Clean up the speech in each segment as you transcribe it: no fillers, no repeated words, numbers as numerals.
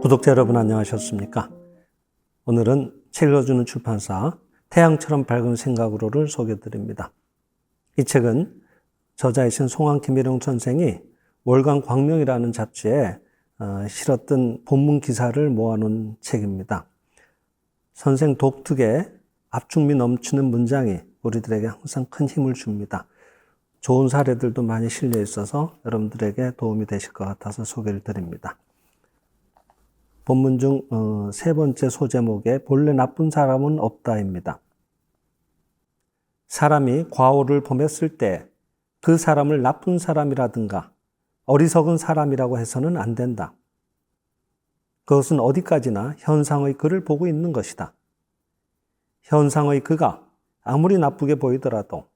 구독자 여러분 안녕하셨습니까? 오늘은 책 읽어주는 출판사 태양처럼 밝은 생각으로를 소개해드립니다. 이 책은 저자이신 송한 김일용 선생이 월간 광명이라는 잡지에 실었던 본문 기사를 모아놓은 책입니다. 선생 독특의 압축미 넘치는 문장이 우리들에게 항상 큰 힘을 줍니다. 좋은 사례들도 많이 실려 있어서 여러분들에게 도움이 되실 것 같아서 소개를 드립니다. 본문 중 세 번째 소제목에 본래 나쁜 사람은 없다입니다. 사람이 과오를 범했을 때 그 사람을 나쁜 사람이라든가 어리석은 사람이라고 해서는 안 된다. 그것은 어디까지나 현상의 그를 보고 있는 것이다. 현상의 그가 아무리 나쁘게 보이더라도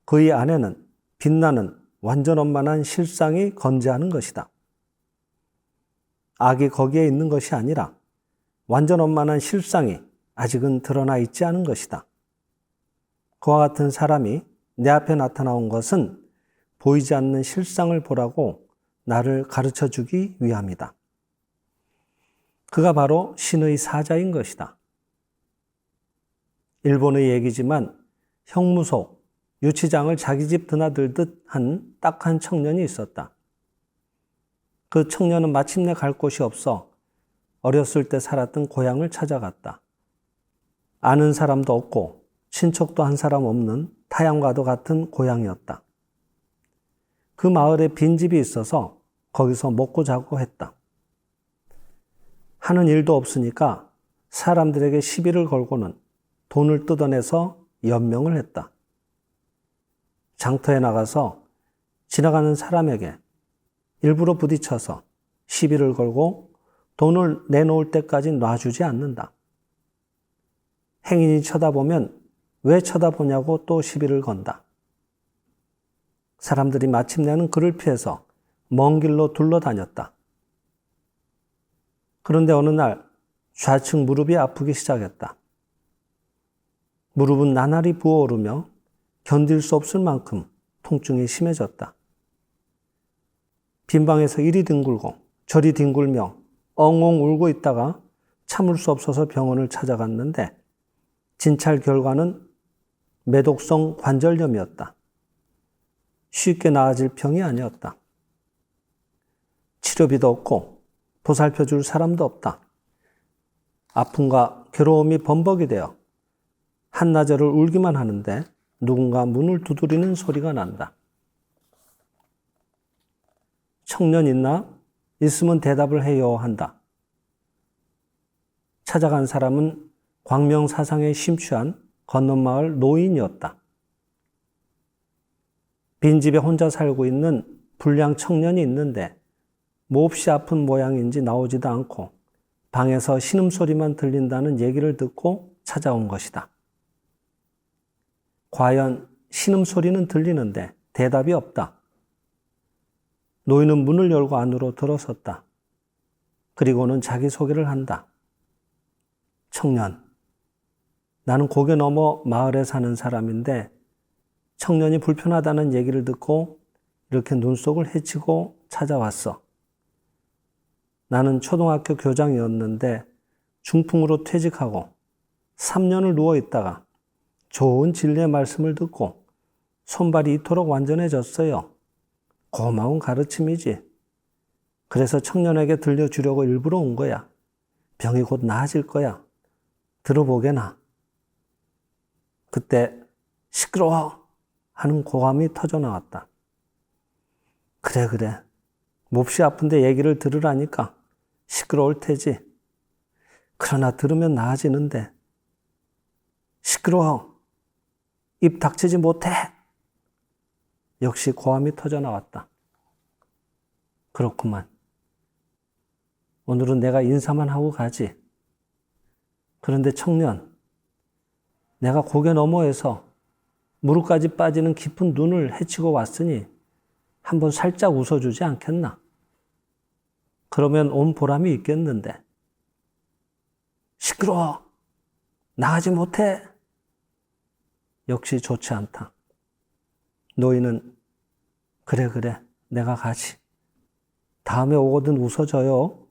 그의 안에는 빛나는 완전원만한 실상이 건재하는 것이다. 악이 거기에 있는 것이 아니라 완전원만한 실상이 아직은 드러나 있지 않은 것이다. 그와 같은 사람이 내 앞에 나타나온 것은 보이지 않는 실상을 보라고 나를 가르쳐 주기 위함이다. 그가 바로 신의 사자인 것이다. 일본의 얘기지만 형무소, 유치장을 자기 집 드나들듯 한 딱한 청년이 있었다. 그 청년은 마침내 갈 곳이 없어 어렸을 때 살았던 고향을 찾아갔다. 아는 사람도 없고 친척도 한 사람 없는 타향과도 같은 고향이었다. 그 마을에 빈집이 있어서 거기서 먹고 자고 했다. 하는 일도 없으니까 사람들에게 시비를 걸고는 돈을 뜯어내서 연명을 했다. 장터에 나가서 지나가는 사람에게 일부러 부딪혀서 시비를 걸고 돈을 내놓을 때까지 놔주지 않는다. 행인이 쳐다보면 왜 쳐다보냐고 또 시비를 건다. 사람들이 마침내는 그를 피해서 먼 길로 둘러다녔다. 그런데 어느 날 좌측 무릎이 아프기 시작했다. 무릎은 나날이 부어오르며 견딜 수 없을 만큼 통증이 심해졌다. 빈방에서 이리 뒹굴고 저리 뒹굴며 엉엉 울고 있다가 참을 수 없어서 병원을 찾아갔는데 진찰 결과는 매독성 관절염이었다. 쉽게 나아질 병이 아니었다. 치료비도 없고 보살펴 줄 사람도 없다. 아픔과 괴로움이 범벅이 되어 한나절을 울기만 하는데 누군가 문을 두드리는 소리가 난다. 청년 있나? 있으면 대답을 해요 한다. 찾아간 사람은 광명사상에 심취한 건넌마을 노인이었다. 빈집에 혼자 살고 있는 불량 청년이 있는데 몹시 아픈 모양인지 나오지도 않고 방에서 신음소리만 들린다는 얘기를 듣고 찾아온 것이다. 과연 신음소리는 들리는데 대답이 없다. 노인은 문을 열고 안으로 들어섰다. 그리고는 자기소개를 한다. 청년, 나는 고개 넘어 마을에 사는 사람인데 청년이 불편하다는 얘기를 듣고 이렇게 눈속을 헤치고 찾아왔어. 나는 초등학교 교장이었는데 중풍으로 퇴직하고 3년을 누워있다가 좋은 진리의 말씀을 듣고 손발이 이토록 완전해졌어요. 고마운 가르침이지. 그래서 청년에게 들려주려고 일부러 온 거야. 병이 곧 나아질 거야. 들어보게나. 그때 시끄러워 하는 고함이 터져나왔다. 그래. 몹시 아픈데 얘기를 들으라니까 시끄러울 테지. 그러나 들으면 나아지는데. 시끄러워. 입 닥치지 못해. 역시 고함이 터져나왔다. 그렇구만. 오늘은 내가 인사만 하고 가지. 그런데 청년, 내가 고개 너머에서 무릎까지 빠지는 깊은 눈을 헤치고 왔으니 한번 살짝 웃어주지 않겠나? 그러면 온 보람이 있겠는데. 시끄러워. 나가지 못해. 역시 좋지 않다. 노인은 그래 내가 가지. 다음에 오거든 웃어줘요.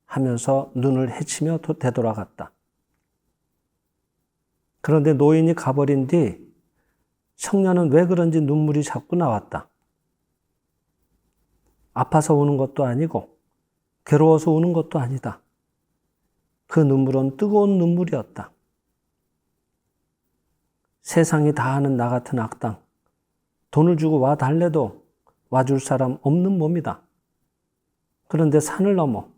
하면서 눈을 헤치며 되돌아갔다. 그런데 노인이 가버린 뒤 청년은 왜 그런지 눈물이 자꾸 나왔다. 아파서 우는 것도 아니고 괴로워서 우는 것도 아니다. 그 눈물은 뜨거운 눈물이었다. 세상이 다 아는 나 같은 악당, 돈을 주고 와 달래도 와줄 사람 없는 몸이다. 그런데 산을 넘어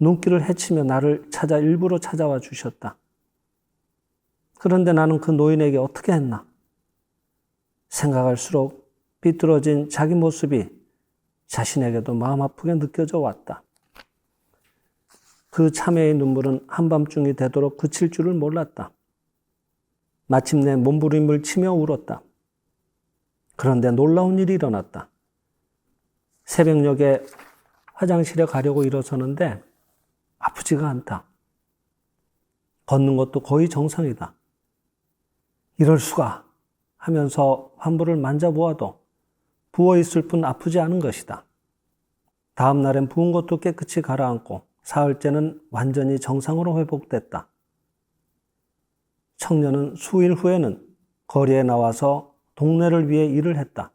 눈길을 헤치며 나를 일부러 찾아와 주셨다. 그런데 나는 그 노인에게 어떻게 했나? 생각할수록 삐뚤어진 자기 모습이 자신에게도 마음 아프게 느껴져 왔다. 그 참회의 눈물은 한밤중이 되도록 그칠 줄을 몰랐다. 마침내 몸부림을 치며 울었다. 그런데 놀라운 일이 일어났다. 새벽녘에 화장실에 가려고 일어서는데 아프지가 않다. 걷는 것도 거의 정상이다. 이럴 수가 하면서 환부를 만져보아도 부어있을 뿐 아프지 않은 것이다. 다음 날엔 부은 것도 깨끗이 가라앉고 사흘째는 완전히 정상으로 회복됐다. 청년은 수일 후에는 거리에 나와서 동네를 위해 일을 했다.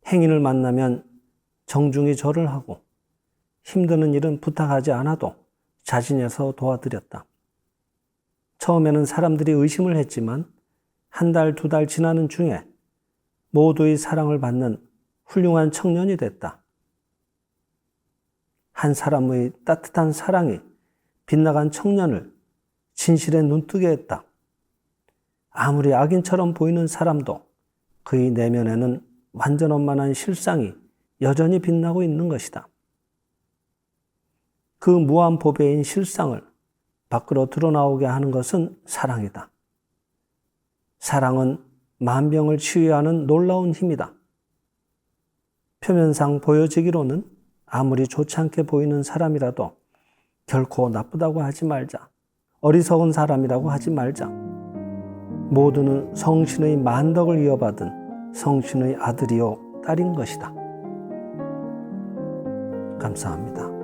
행인을 만나면 정중히 절을 하고 힘드는 일은 부탁하지 않아도 자진해서 도와드렸다. 처음에는 사람들이 의심을 했지만 한 달, 두 달 지나는 중에 모두의 사랑을 받는 훌륭한 청년이 됐다. 한 사람의 따뜻한 사랑이 빗나간 청년을 진실에 눈뜨게 했다. 아무리 악인처럼 보이는 사람도 그의 내면에는 완전원만한 실상이 여전히 빛나고 있는 것이다. 그 무한 보배인 실상을 밖으로 드러나오게 하는 것은 사랑이다. 사랑은 만병을 치유하는 놀라운 힘이다. 표면상 보여지기로는 아무리 좋지 않게 보이는 사람이라도 결코 나쁘다고 하지 말자. 어리석은 사람이라고 하지 말자. 모두는 성신의 만덕을 이어받은 성신의 아들이요 딸인 것이다. 감사합니다.